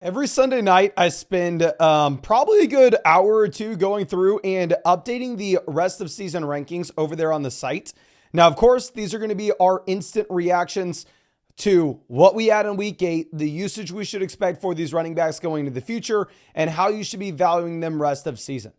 Every Sunday night, I spend probably a good hour or two going through and updating the rest of season rankings over there on the site. Now, of course, these are going to be our instant reactions to what we had in week 8, the usage we should expect for these running backs going into the future, and how you should be valuing them rest of season.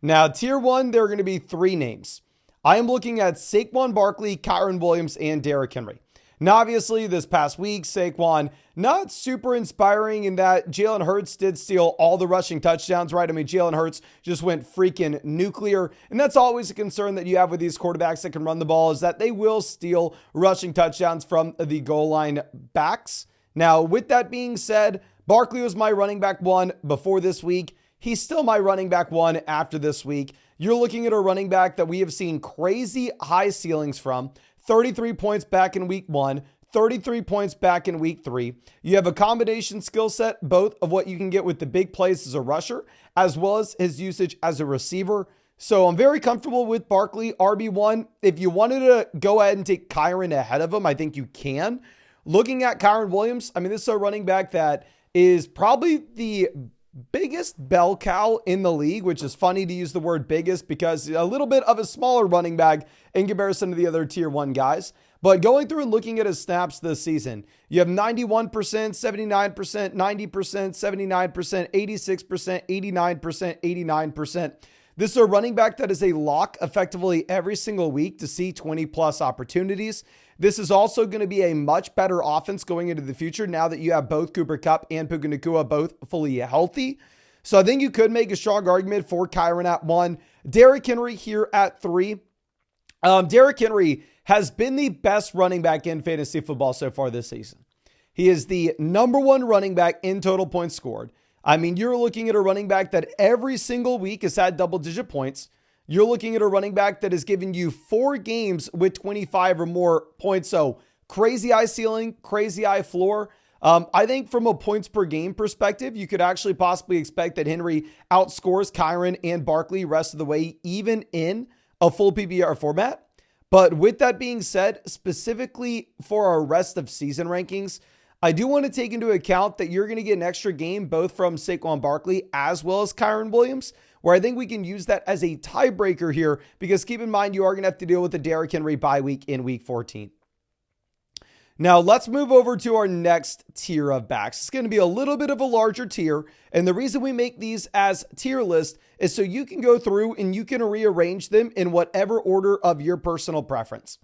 Now, tier 1, there are going to be 3 names. I am looking at Saquon Barkley, Kyren Williams, and Derrick Henry. Now, obviously, this past week, Saquon, not super inspiring in that Jalen Hurts did steal all the rushing touchdowns, right? I mean, Jalen Hurts just went freaking nuclear. And that's always a concern that you have with these quarterbacks that can run the ball, is that they will steal rushing touchdowns from the goal line backs. Now, with that being said, Barkley was my running back 1 before this week. He's still my running back 1 after this week. You're looking at a running back that we have seen crazy high ceilings from. 33 points back in week 1, 33 points back in week 3. You have a combination skill set, both of what you can get with the big plays as a rusher, as well as his usage as a receiver. So I'm very comfortable with Barkley, RB1. If you wanted to go ahead and take Kyren ahead of him, I think you can. Looking at Kyren Williams, I mean, this is a running back that is probably the biggest bell cow in the league, which is funny to use the word biggest because a little bit of a smaller running back in comparison to the other tier 1 guys. But going through and looking at his snaps this season, you have 91%, 79%, 90%, 79%, 86%, 89%, 89%. This is a running back that is a lock effectively every single week to see 20 plus opportunities. This is also going to be a much better offense going into the future now that you have both Cooper Kupp and Puka Nacua both fully healthy. So I think you could make a strong argument for Kyren at 1. Derrick Henry here at 3. Derrick Henry has been the best running back in fantasy football so far this season. He is the number 1 running back in total points scored. I mean, you're looking at a running back that every single week has had double-digit points. You're looking at a running back that has given you 4 games with 25 or more points. So crazy high ceiling, crazy high floor. I think from a points per game perspective, you could actually possibly expect that Henry outscores Kyren and Barkley rest of the way, even in a full PPR format. But with that being said, specifically for our rest of season rankings, I do want to take into account that you're going to get an extra game both from Saquon Barkley as well as Kyren Williams, where I think we can use that as a tiebreaker here, because keep in mind, you are going to have to deal with the Derrick Henry bye week in week 14. Now let's move over to our next tier of backs. It's going to be a little bit of a larger tier. And the reason we make these as tier lists is so you can go through and you can rearrange them in whatever order of your personal preference.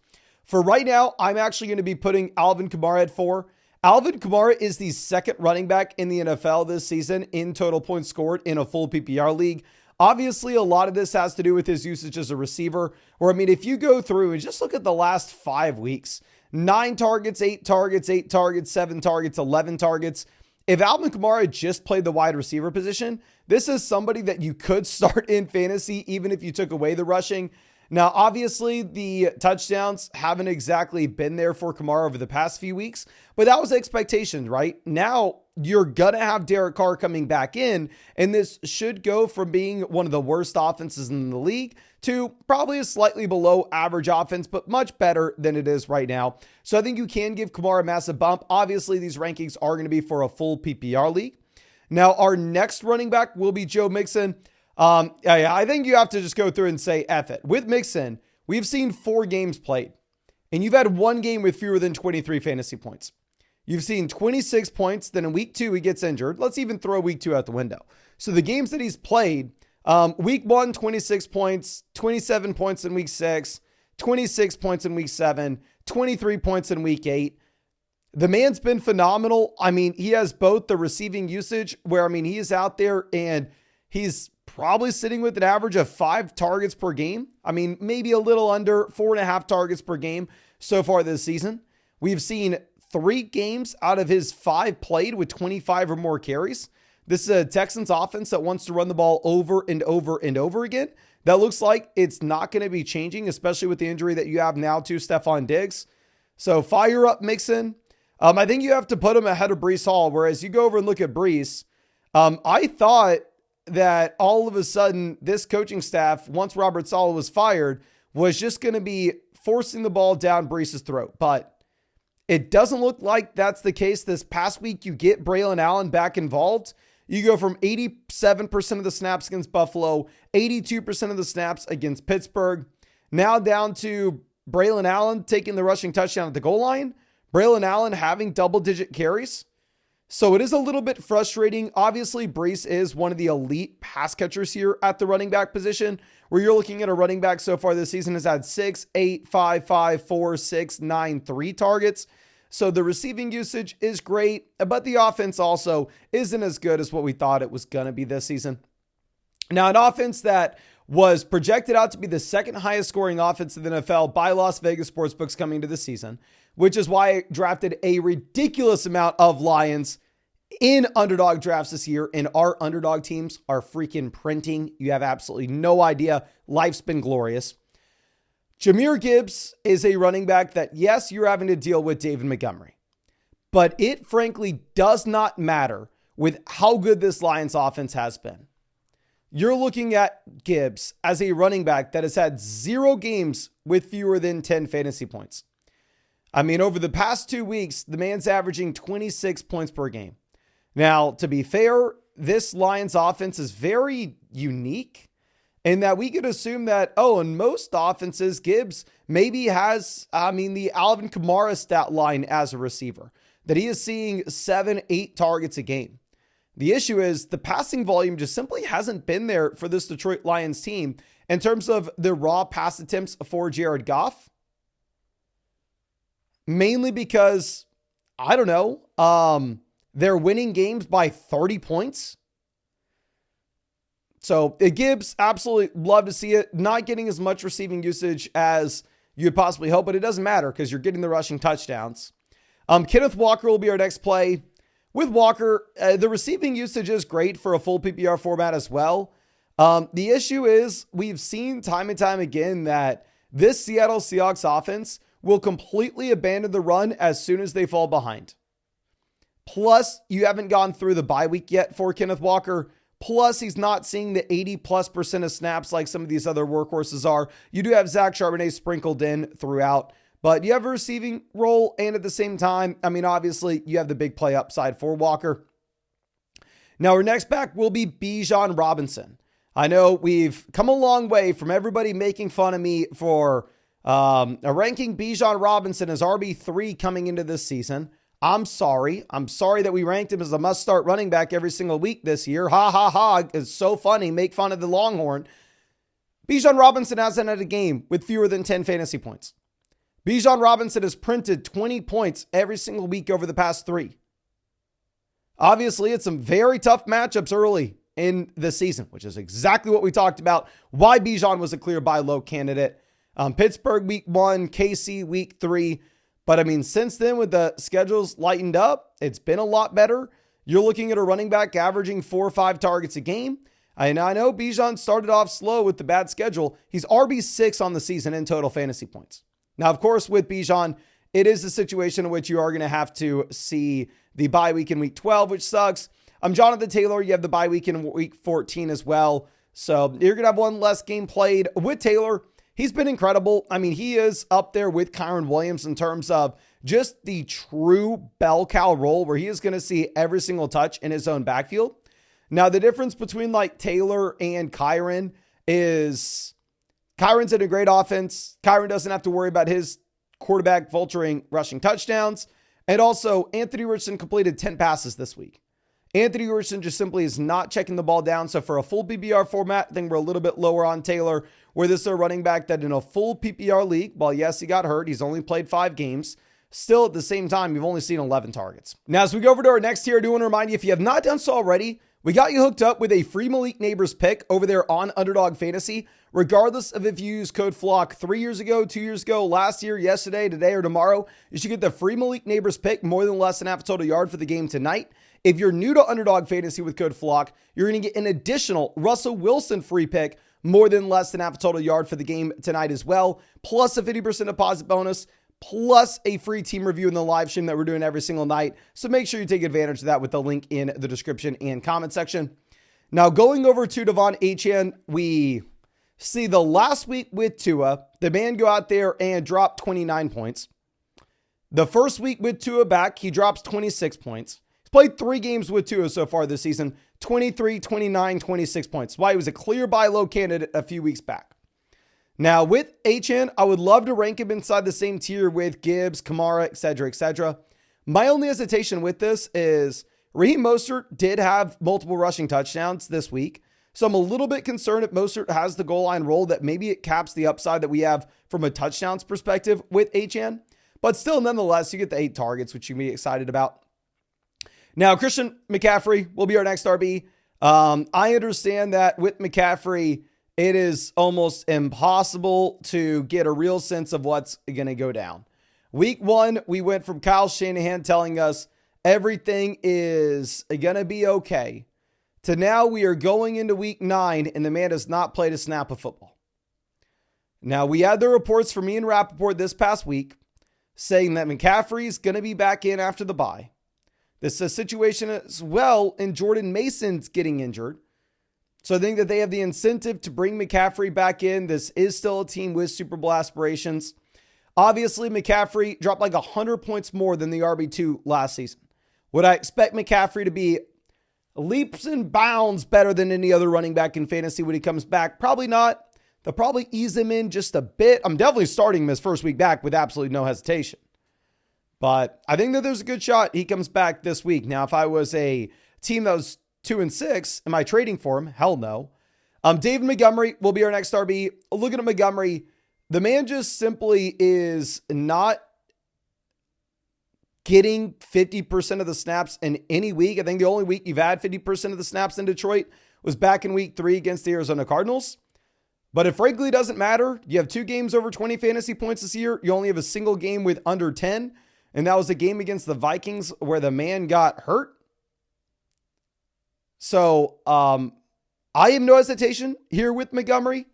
For right now, I'm actually going to be putting Alvin Kamara at 4. Alvin Kamara is the second running back in the NFL this season in total points scored in a full PPR league. Obviously, a lot of this has to do with his usage as a receiver, where, I mean, if you go through and just look at the last 5 weeks, 9 targets, 8 targets, 8 targets, 7 targets, 11 targets. If Alvin Kamara just played the wide receiver position, this is somebody that you could start in fantasy, even if you took away the rushing. Now, obviously, the touchdowns haven't exactly been there for Kamara over the past few weeks, but that was expectation, right? Now, you're going to have Derek Carr coming back in, and this should go from being one of the worst offenses in the league to probably a slightly below average offense, but much better than it is right now. So I think you can give Kamara a massive bump. Obviously, these rankings are going to be for a full PPR league. Now, our next running back will be Joe Mixon. I think you have to just go through and say F it. With Mixon, we've seen 4 games played, and you've had 1 game with fewer than 23 fantasy points. You've seen 26 points, then in week 2, he gets injured. Let's even throw week 2 out the window. So the games that he's played, week 1, 26 points, 27 points in week 6, 26 points in week 7, 23 points in week 8. The man's been phenomenal. I mean, he has both the receiving usage where, I mean, he is out there and he's probably sitting with an average of 5 targets per game. I mean, maybe a little under 4.5 targets per game so far this season. We've seen 3 games out of his 5 played with 25 or more carries. This is a Texans offense that wants to run the ball over and over and over again. That looks like it's not going to be changing, especially with the injury that you have now to Stephon Diggs. So fire up Mixon. I think you have to put him ahead of Breece Hall, whereas you go over and look at Breece. I thought that all of a sudden this coaching staff, once Robert Saleh was fired, was just going to be forcing the ball down Breece's throat. But It doesn't look like that's the case. This past week, you get Braylon Allen back involved. You go from 87% of the snaps against Buffalo, 82% of the snaps against Pittsburgh, now down to Braylon Allen taking the rushing touchdown at the goal line, Braylon Allen having double-digit carries. So it is a little bit frustrating. Obviously, Breece is one of the elite pass catchers here at the running back position, where you're looking at a running back so far this season has had 6, 8, 5, 5, 4, 6, 9, 3 targets. So the receiving usage is great, but the offense also isn't as good as what we thought it was going to be this season. Now, an offense that was projected out to be the second highest scoring offense in the NFL by Las Vegas sportsbooks coming into the season, which is why I drafted a ridiculous amount of Lions in underdog drafts this year, and our underdog teams are freaking printing. You have absolutely no idea. Life's been glorious. Jahmyr Gibbs is a running back that, yes, you're having to deal with David Montgomery, but it frankly does not matter with how good this Lions offense has been. You're looking at Gibbs as a running back that has had 0 games with fewer than 10 fantasy points. I mean, over the past 2 weeks, the man's averaging 26 points per game. Now, to be fair, this Lions offense is very unique in that we could assume that, in most offenses, Gibbs maybe has, the Alvin Kamara stat line as a receiver, that he is seeing 7, 8 targets a game. The issue is the passing volume just simply hasn't been there for this Detroit Lions team in terms of the raw pass attempts for Jared Goff. Mainly because, they're winning games by 30 points. So Gibbs, absolutely love to see it. Not getting as much receiving usage as you'd possibly hope, but it doesn't matter because you're getting the rushing touchdowns. Kenneth Walker will be our next play. With Walker, the receiving usage is great for a full PPR format as well. The issue is we've seen time and time again that this Seattle Seahawks offense will completely abandon the run as soon as they fall behind. Plus, you haven't gone through the bye week yet for Kenneth Walker. Plus, he's not seeing the 80+% of snaps like some of these other workhorses are. You do have Zach Charbonnet sprinkled in throughout, but you have a receiving role, and at the same time, obviously, you have the big play upside for Walker. Now, our next back will be Bijan Robinson. I know we've come a long way from everybody making fun of me for ranking Bijan Robinson as RB3 coming into this season. I'm sorry. I'm sorry that we ranked him as a must-start running back every single week this year. Ha, ha, ha. It's so funny. Make fun of the Longhorn. Bijan Robinson hasn't had a game with fewer than 10 fantasy points. Bijan Robinson has printed 20 points every single week over the past 3. Obviously, it's some very tough matchups early in the season, which is exactly what we talked about, why Bijan was a clear buy low candidate. Pittsburgh week 1, KC week 3. But since then, with the schedules lightened up, it's been a lot better. You're looking at a running back averaging 4 or 5 targets a game. And I know Bijan started off slow with the bad schedule. He's RB6 on the season in total fantasy points. Now, of course, with Bijan, it is a situation in which you are going to have to see the bye week in week 12, which sucks. Jonathan Taylor, you have the bye week in week 14 as well. So you're going to have one less game played with Taylor. He's been incredible. He is up there with Kyren Williams in terms of just the true bell cow role where he is going to see every single touch in his own backfield. Now, the difference between Taylor and Kyren is Kyron's in a great offense. Kyren doesn't have to worry about his quarterback vulturing rushing touchdowns. And also, Anthony Richardson completed 10 passes this week. Anthony Richardson just simply is not checking the ball down. So for a full PPR format, I think we're a little bit lower on Taylor, where this is a running back that in a full PPR league, while yes, he got hurt, he's only played 5 games. Still, at the same time, you've only seen 11 targets. Now, as we go over to our next tier, I do want to remind you, if you have not done so already, we got you hooked up with a free Malik Neighbors pick over there on Underdog Fantasy. Regardless of if you use code FLOCK 3 years ago, 2 years ago, last year, yesterday, today, or tomorrow, you should get the free Malik Neighbors pick, more than less than half a total yard for the game tonight. If you're new to Underdog Fantasy with code FLOCK, you're going to get an additional Russell Wilson free pick, more than less than half a total yard for the game tonight as well, plus a 50% deposit bonus, plus a free team review in the live stream that we're doing every single night. So make sure you take advantage of that with the link in the description and comment section. Now, going over to Devon Achane, we see the last week with Tua, the man go out there and drop 29 points. The first week with Tua back, he drops 26 points. He's played 3 games with Tua so far this season, 23, 29, 26 points. That's why he was a clear buy low candidate a few weeks back. Now with HN, I would love to rank him inside the same tier with Gibbs, Kamara, etc., etc. My only hesitation with this is Raheem Mostert did have multiple rushing touchdowns this week. So I'm a little bit concerned if Mostert has the goal line role that maybe it caps the upside that we have from a touchdowns perspective with HN. But still, nonetheless, you get the 8 targets, which you can be excited about. Now, Christian McCaffrey will be our next RB. I understand that with McCaffrey, it is almost impossible to get a real sense of what's going to go down. Week 1, we went from Kyle Shanahan telling us everything is going to be okay to now we are going into week 9 and the man has not played a snap of football. Now, we had the reports from Ian Rappaport this past week saying that McCaffrey is going to be back in after the bye. This is a situation as well in Jordan Mason's getting injured. So I think that they have the incentive to bring McCaffrey back in. This is still a team with Super Bowl aspirations. Obviously, McCaffrey dropped like 100 points more than the RB2 last season. Would I expect McCaffrey to be leaps and bounds better than any other running back in fantasy when he comes back? Probably not. They'll probably ease him in just a bit. I'm definitely starting him his first week back with absolutely no hesitation. But I think that there's a good shot he comes back this week. Now, if I was a team that was 2-6, am I trading for him? Hell no. David Montgomery will be our next RB. Looking at Montgomery, the man just simply is not getting 50% of the snaps in any week. I think the only week you've had 50% of the snaps in Detroit was back in week 3 against the Arizona Cardinals. But it frankly doesn't matter. You have 2 games over 20 fantasy points this year. You only have a single game with under 10. And that was a game against the Vikings where the man got hurt. So I have no hesitation here with Montgomery.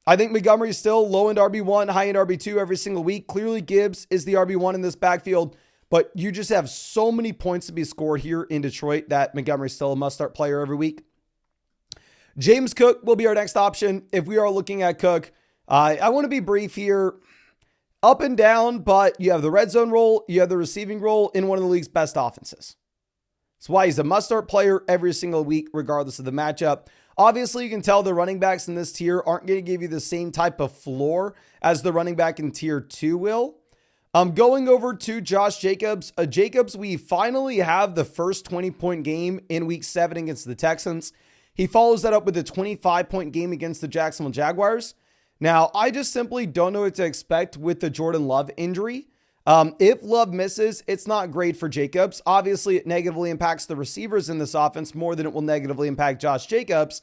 I think Montgomery is still low-end RB1, high-end RB2 every single week. Clearly Gibbs is the RB1 in this backfield. But you just have so many points to be scored here in Detroit that Montgomery is still a must-start player every week. James Cook will be our next option. If we are looking at Cook, I want to be brief here. Up and down, but you have the red zone role, you have the receiving role in one of the league's best offenses. That's why he's a must-start player every single week, regardless of the matchup. Obviously, you can tell the running backs in this tier aren't going to give you the same type of floor as the running back in tier 2 will. Going over to Josh Jacobs. Jacobs, we finally have the first 20-point game in week 7 against the Texans. He follows that up with a 25-point game against the Jacksonville Jaguars. Now, I just simply don't know what to expect with the Jordan Love injury. If Love misses, it's not great for Jacobs. Obviously, it negatively impacts the receivers in this offense more than it will negatively impact Josh Jacobs.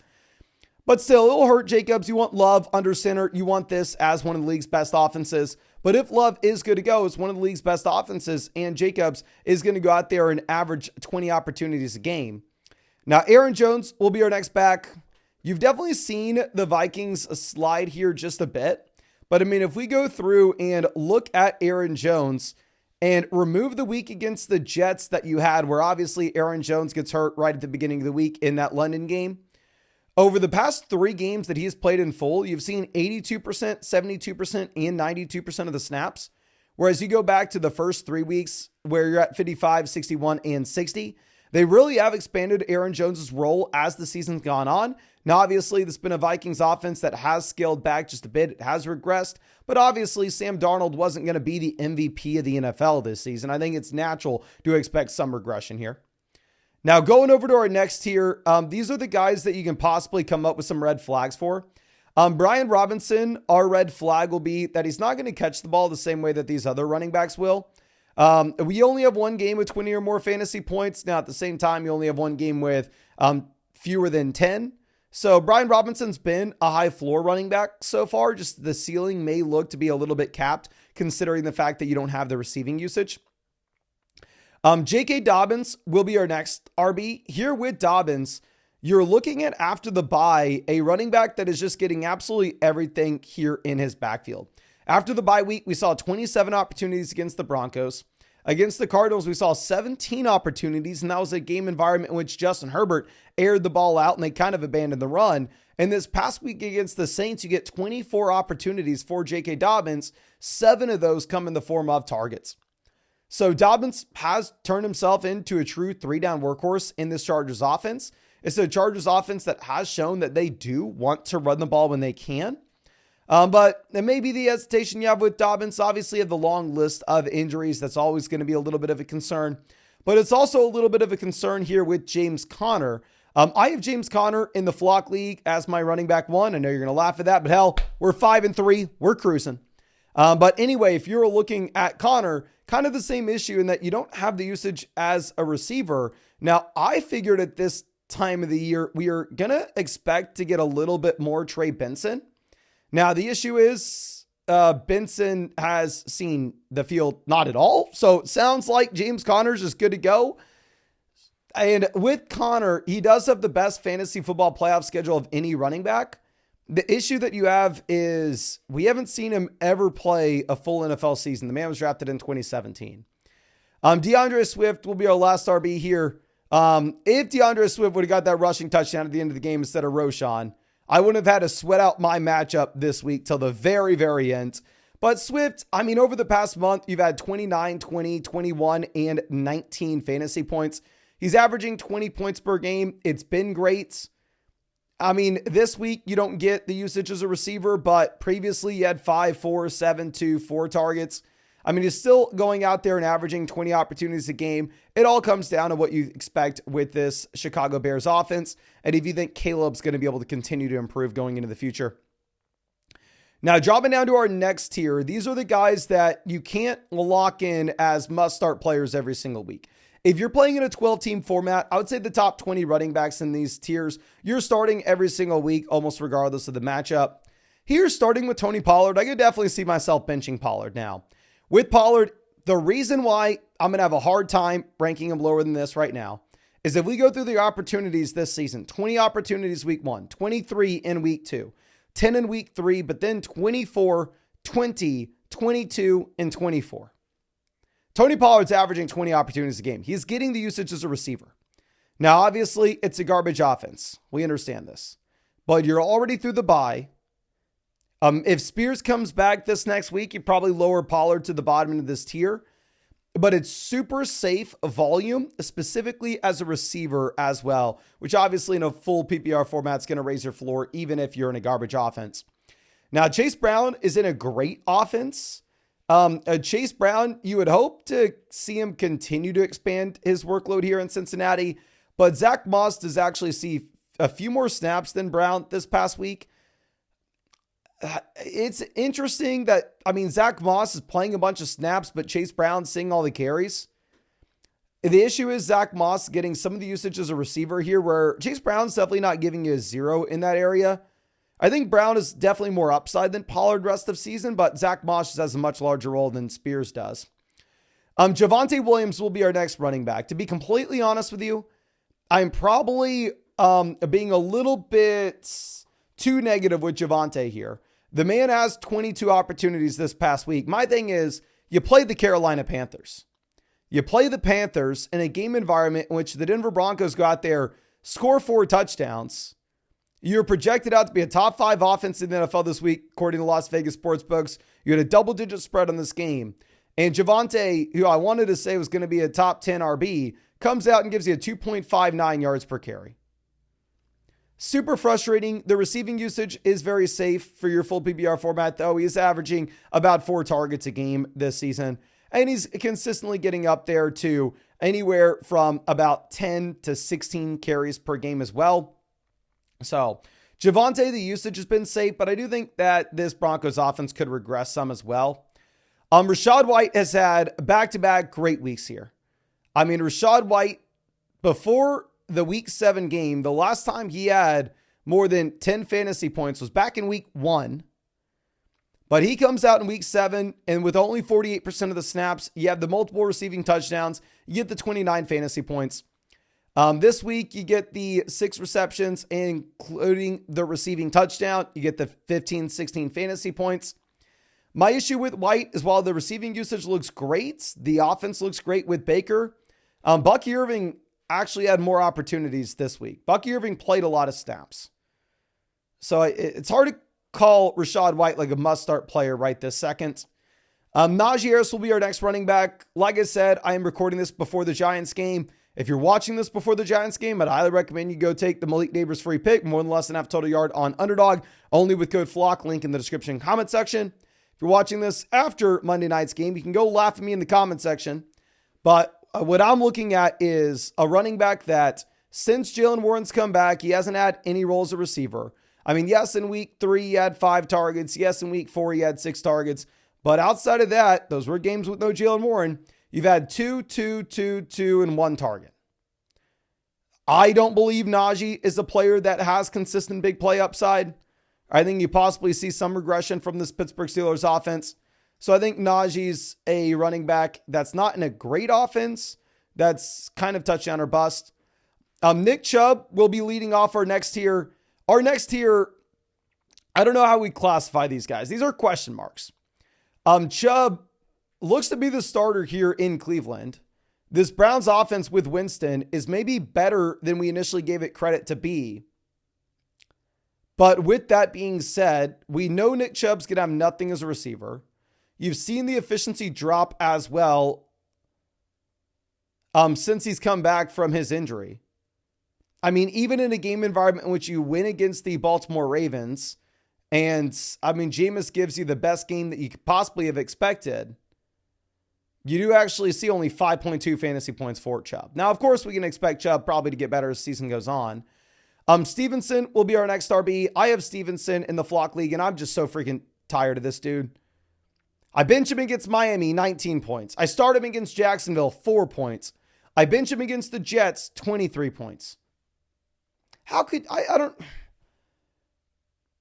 But still, it'll hurt Jacobs. You want Love under center. You want this as one of the league's best offenses. But if Love is good to go, it's one of the league's best offenses, and Jacobs is going to go out there and average 20 opportunities a game. Now, Aaron Jones will be our next back. You've definitely seen the Vikings slide here just a bit. But I mean, if we go through and look at Aaron Jones and remove the week against the Jets that you had, where obviously Aaron Jones gets hurt right at the beginning of the week in that London game. Over the past 3 games that he's played in full, you've seen 82%, 72%, and 92% of the snaps. Whereas you go back to the first 3 weeks where you're at 55, 61, and 60, they really have expanded Aaron Jones's role as the season's gone on. Now, obviously, there's been a Vikings offense that has scaled back just a bit. It has regressed. But obviously, Sam Darnold wasn't going to be the MVP of the NFL this season. I think it's natural to expect some regression here. Now, going over to our next tier, these are the guys that you can possibly come up with some red flags for. Brian Robinson, our red flag will be that he's not going to catch the ball the same way that these other running backs will. We only have 1 game with 20 or more fantasy points. Now, at the same time, you only have 1 game with fewer than 10. So Brian Robinson's been a high floor running back so far. Just the ceiling may look to be a little bit capped considering the fact that you don't have the receiving usage. J.K. Dobbins will be our next RB. Here with Dobbins, you're looking at after the bye, a running back that is just getting absolutely everything here in his backfield. After the bye week, we saw 27 opportunities against the Broncos. Against the Cardinals, we saw 17 opportunities, and that was a game environment in which Justin Herbert aired the ball out, and they kind of abandoned the run. And this past week against the Saints, you get 24 opportunities for J.K. Dobbins. 7 of those come in the form of targets. So Dobbins has turned himself into a true 3-down workhorse in this Chargers offense. It's a Chargers offense that has shown that they do want to run the ball when they can. But it may be the hesitation you have with Dobbins. Obviously, you have the long list of injuries. That's always going to be a little bit of a concern. But it's also a little bit of a concern here with James Conner. I have James Conner in the Flock League as my running back 1. I know you're going to laugh at that, but hell, we're 5-3. We're cruising. But anyway, if you're looking at Conner, kind of the same issue in that you don't have the usage as a receiver. Now, I figured at this time of the year, we are going to expect to get a little bit more Trey Benson. Now, the issue is Benson has seen the field not at all. So it sounds like James Conner's is good to go. And with Conner, he does have the best fantasy football playoff schedule of any running back. The issue that you have is we haven't seen him ever play a full NFL season. The man was drafted in 2017. DeAndre Swift will be our last RB here. If DeAndre Swift would have got that rushing touchdown at the end of the game instead of Roshan, I wouldn't have had to sweat out my matchup this week till the very, very end. But Swift, I mean, over the past month, you've had 29, 20, 21, and 19 fantasy points. He's averaging 20 points per game. It's been great. I mean, this week you don't get the usage as a receiver, but previously you had 5, 4, 7, 2, 4 targets. I mean, he's still going out there and averaging 20 opportunities a game. It all comes down to what you expect with this Chicago Bears offense, and if you think Caleb's going to be able to continue to improve going into the future. Now, dropping down to our next tier, these are the guys that you can't lock in as must-start players every single week. If you're playing in a 12-team format, I would say the top 20 running backs in these tiers, you're starting every single week, almost regardless of the matchup. Here, starting with Tony Pollard, I could definitely see myself benching Pollard now. With Pollard, the reason why I'm going to have a hard time ranking him lower than this right now is if we go through the opportunities this season, 20 opportunities week 1, 23 in week 2, 10 in week 3, but then 24, 20, 22, and 24. Tony Pollard's averaging 20 opportunities a game. He's getting the usage as a receiver. Now, obviously, it's a garbage offense. We understand this. But you're already through the bye. If Spears comes back this next week, you probably lower Pollard to the bottom of this tier. But it's super safe volume, specifically as a receiver as well, which obviously in a full PPR format is going to raise your floor, even if you're in a garbage offense. Now, Chase Brown is in a great offense. Chase Brown, you would hope to see him continue to expand his workload here in Cincinnati, but Zach Moss does actually see a few more snaps than Brown this past week. It's interesting that, I mean, Zach Moss is playing a bunch of snaps, but Chase Brown's seeing all the carries. The issue is Zach Moss getting some of the usage as a receiver here, where Chase Brown's definitely not giving you a 0 in that area. I think Brown is definitely more upside than Pollard rest of season, but Zach Moss has a much larger role than Spears does. Javonte Williams will be our next running back. To be completely honest with you, I'm probably being a little bit too negative with Javonte here. The man has 22 opportunities this past week. My thing is, you play the Carolina Panthers. You play the Panthers in a game environment in which the Denver Broncos go out there, score 4 touchdowns. You're projected out to be a top 5 offense in the NFL this week, according to Las Vegas sportsbooks. You had a double-digit spread on this game. And Javonte, who I wanted to say was going to be a top 10 RB, comes out and gives you a 2.59 yards per carry. Super frustrating. The receiving usage is very safe for your full PPR format, though. He is averaging about 4 targets a game this season. And he's consistently getting up there to anywhere from about 10 to 16 carries per game as well. So Javonte, the usage has been safe, but I do think that this Broncos offense could regress some as well. Rachaad White has had back-to-back great weeks here. I mean, Rachaad White, before the week 7 game, the last time he had more than 10 fantasy points was back in week 1. But he comes out in week 7, and with only 48% of the snaps, you have the multiple receiving touchdowns, you get the 29 fantasy points. This week, you get the 6 receptions, including the receiving touchdown. You get the 15, 16 fantasy points. My issue with White is while the receiving usage looks great, the offense looks great with Baker. Bucky Irving actually had more opportunities this week. Bucky Irving played a lot of snaps. So it's hard to call Rachaad White like a must-start player right this second. Najee Harris will be our next running back. Like I said, I am recording this before the Giants game. If you're watching this before the Giants game, I'd highly recommend you go take the Malik Neighbors free pick, more than less than half total yard on Underdog, only with code FLOCK, link in the description comment section. If you're watching this after Monday night's game, you can go laugh at me in the comment section. But what I'm looking at is a running back that, since Jaylen Warren's come back, he hasn't had any role as a receiver. I mean, yes, in week 3, he had 5 targets. Yes, in week 4, he had 6 targets. But outside of that, those were games with no Jaylen Warren. You've had 2, 2, 2, 2, and 1 target. I don't believe Najee is a player that has consistent big play upside. I think you possibly see some regression from this Pittsburgh Steelers offense. So I think Najee's a running back that's not in a great offense. That's kind of touchdown or bust. Nick Chubb will be leading off our next tier. Our next tier, I don't know how we classify these guys. These are question marks. Chubb looks to be the starter here in Cleveland. This Browns offense with Winston is maybe better than we initially gave it credit to be. But with that being said, we know Nick Chubb's going to have nothing as a receiver. You've seen the efficiency drop as well since he's come back from his injury. I mean, even in a game environment in which you win against the Baltimore Ravens, and I mean, Jameis gives you the best game that you could possibly have expected, you do actually see only 5.2 fantasy points for Chubb. Now, of course, we can expect Chubb probably to get better as the season goes on. Stevenson will be our next RB. I have Stevenson in the Flock League, and I'm just so freaking tired of this dude. I bench him against Miami, 19 points. I start him against Jacksonville, 4 points. I bench him against the Jets, 23 points. How could I don't...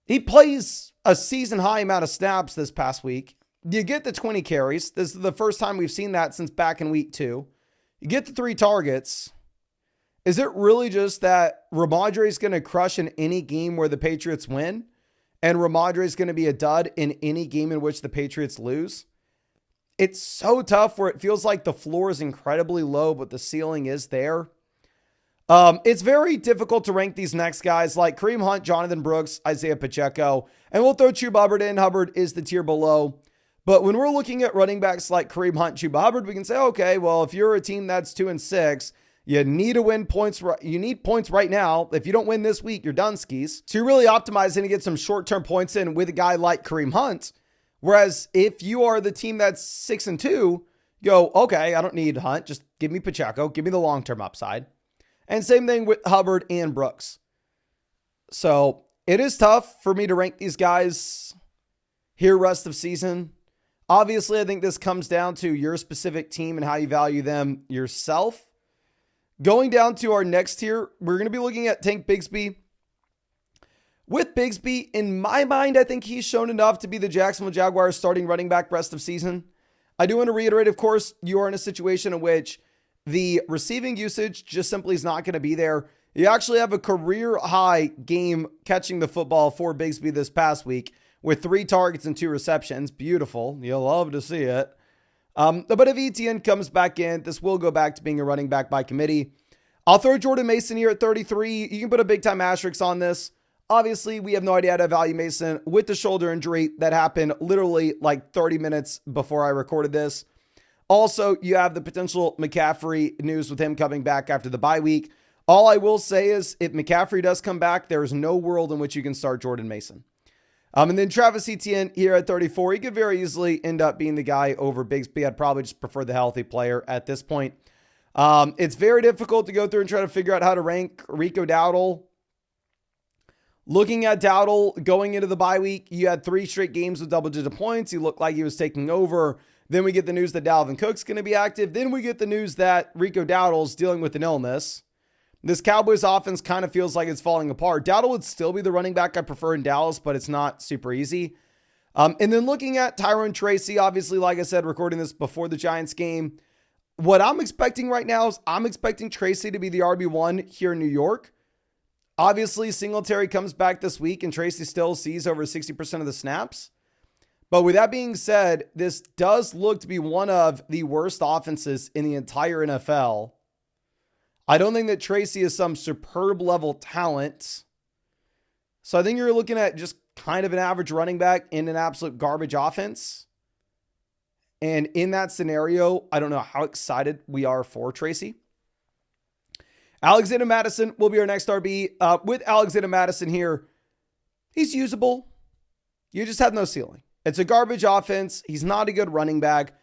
He plays a season high amount of snaps this past week. You get the 20 carries. This is the first time we've seen that since back in week 2. You get the 3 targets. Is it really just that Ramondre is going to crush in any game where the Patriots win, and Ramondre is going to be a dud in any game in which the Patriots lose? It's so tough where it feels like the floor is incredibly low, but the ceiling is there. It's very difficult to rank these next guys like Kareem Hunt, Jonathan Brooks, Isaiah Pacheco, and we'll throw Chuba Hubbard in. Hubbard is the tier below. But when we're looking at running backs like Kareem Hunt, Chuba Hubbard, we can say, okay, well, if you're a team that's 2-6, you need to win points. You need points right now. If you don't win this week, you're done skis. So you're really optimizing to get some short-term points in with a guy like Kareem Hunt. Whereas if you are the team that's 6-2, go, okay, I don't need Hunt. Just give me Pacheco. Give me the long-term upside. And same thing with Hubbard and Brooks. So it is tough for me to rank these guys here rest of season. Obviously, I think this comes down to your specific team and how you value them yourself. Going down to our next tier, we're going to be looking at Tank Bigsby. With Bigsby, in my mind, I think he's shown enough to be the Jacksonville Jaguars starting running back rest of season. I do want to reiterate, of course, you are in a situation in which the receiving usage just simply is not going to be there. You actually have a career high game catching the football for Bigsby this past week with 3 targets and 2 receptions. Beautiful. You'll love to see it. But if Etienne comes back in, this will go back to being a running back by committee. I'll throw Jordan Mason here at 33. You can put a big time asterisk on this. Obviously, we have no idea how to value Mason with the shoulder injury that happened literally like 30 minutes before I recorded this. Also, you have the potential McCaffrey news with him coming back after the bye week. All I will say is if McCaffrey does come back, there is no world in which you can start Jordan Mason. And then Travis Etienne here at 34. He could very easily end up being the guy over Bigsby. I'd probably just prefer the healthy player at this point. It's very difficult to go through and try to figure out how to rank Rico Dowdle. Looking at Dowdle going into the bye week, you had 3 straight games with double-digit points. He looked like he was taking over. Then we get the news that Dalvin Cook's going to be active. Then we get the news that Rico Dowdle's dealing with an illness. This Cowboys offense kind of feels like it's falling apart. Dowdle would still be the running back I prefer in Dallas, but it's not super easy. And then looking at Tyrone Tracy, obviously, like I said, recording this before the Giants game. What I'm expecting right now is I'm expecting Tracy to be the RB1 here in New York. Obviously, Singletary comes back this week and Tracy still sees over 60% of the snaps. But with that being said, this does look to be one of the worst offenses in the entire NFL. I don't think that Tracy is some superb level talent. So I think you're looking at just kind of an average running back in an absolute garbage offense. And in that scenario, I don't know how excited we are for Tracy. Alexander Madison will be our next RB. With Alexander Madison here, he's usable. You just have no ceiling. It's a garbage offense. He's not a good running back.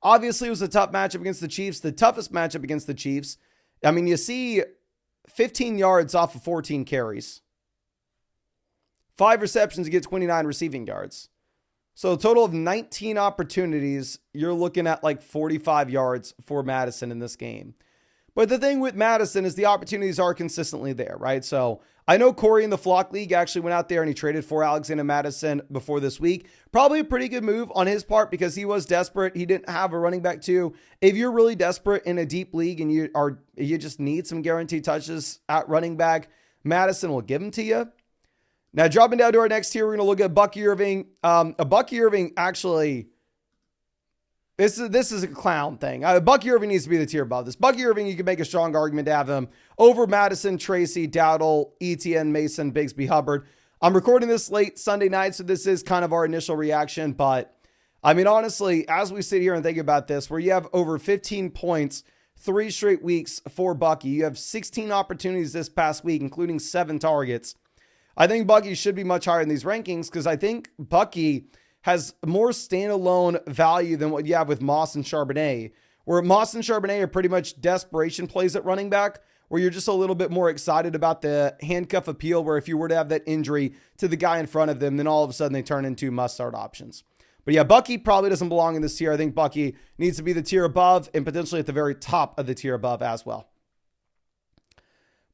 Obviously, it was a tough matchup against the Chiefs, the toughest matchup against the Chiefs. I mean, you see 15 yards off of 14 carries. 5 receptions to get 29 receiving yards. So a total of 19 opportunities, you're looking at like 45 yards for Madison in this game. But the thing with Madison is the opportunities are consistently there, right? So I know Corey in the Flock League actually went out there and he traded for Alexander Madison before this week. Probably a pretty good move on his part because he was desperate. He didn't have a running back too. If you're really desperate in a deep league and you just need some guaranteed touches at running back, Madison will give them to you. Now, dropping down to our next tier, we're going to look at Bucky Irving. Bucky Irving, actually, this is a clown thing. Bucky Irving needs to be the tier above this. Bucky Irving, you can make a strong argument to have him over Madison, Tracy, Dowdle, Etienne, Mason, Bigsby, Hubbard. I'm recording this late Sunday night, so this is kind of our initial reaction. But, I mean, honestly, as we sit here and think about this, where you have over 15 points, 3 straight weeks for Bucky, you have 16 opportunities this past week, including 7 targets. I think Bucky should be much higher in these rankings because I think Bucky has more standalone value than what you have with Moss and Charbonnet, where Moss and Charbonnet are pretty much desperation plays at running back, where you're just a little bit more excited about the handcuff appeal, where if you were to have that injury to the guy in front of them, then all of a sudden they turn into must-start options. But yeah, Bucky probably doesn't belong in this tier. I think Bucky needs to be the tier above and potentially at the very top of the tier above as well.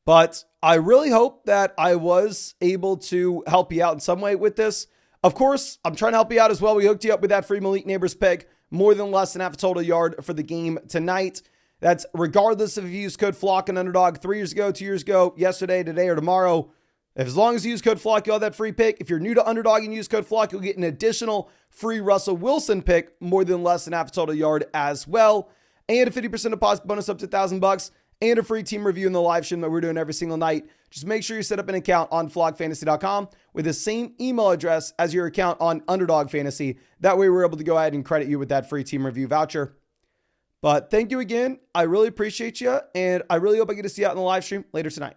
But I really hope that I was able to help you out in some way with this. Of course, I'm trying to help you out as well. We hooked you up with that free Malik Neighbors pick, more than less than half a total yard for the game tonight. That's regardless if you use code FLOCK and Underdog 3 years ago, 2 years ago, yesterday, today, or tomorrow. As long as you use code FLOCK, you'll have that free pick. If you're new to Underdog and use code FLOCK, you'll get an additional free Russell Wilson pick, more than less than half a total yard as well. And a 50% deposit bonus up to $1,000. And a free team review in the live stream that we're doing every single night. Just make sure you set up an account on flockfantasy.com with the same email address as your account on Underdog Fantasy. That way we're able to go ahead and credit you with that free team review voucher. But thank you again. I really appreciate you. And I really hope I get to see you out in the live stream later tonight.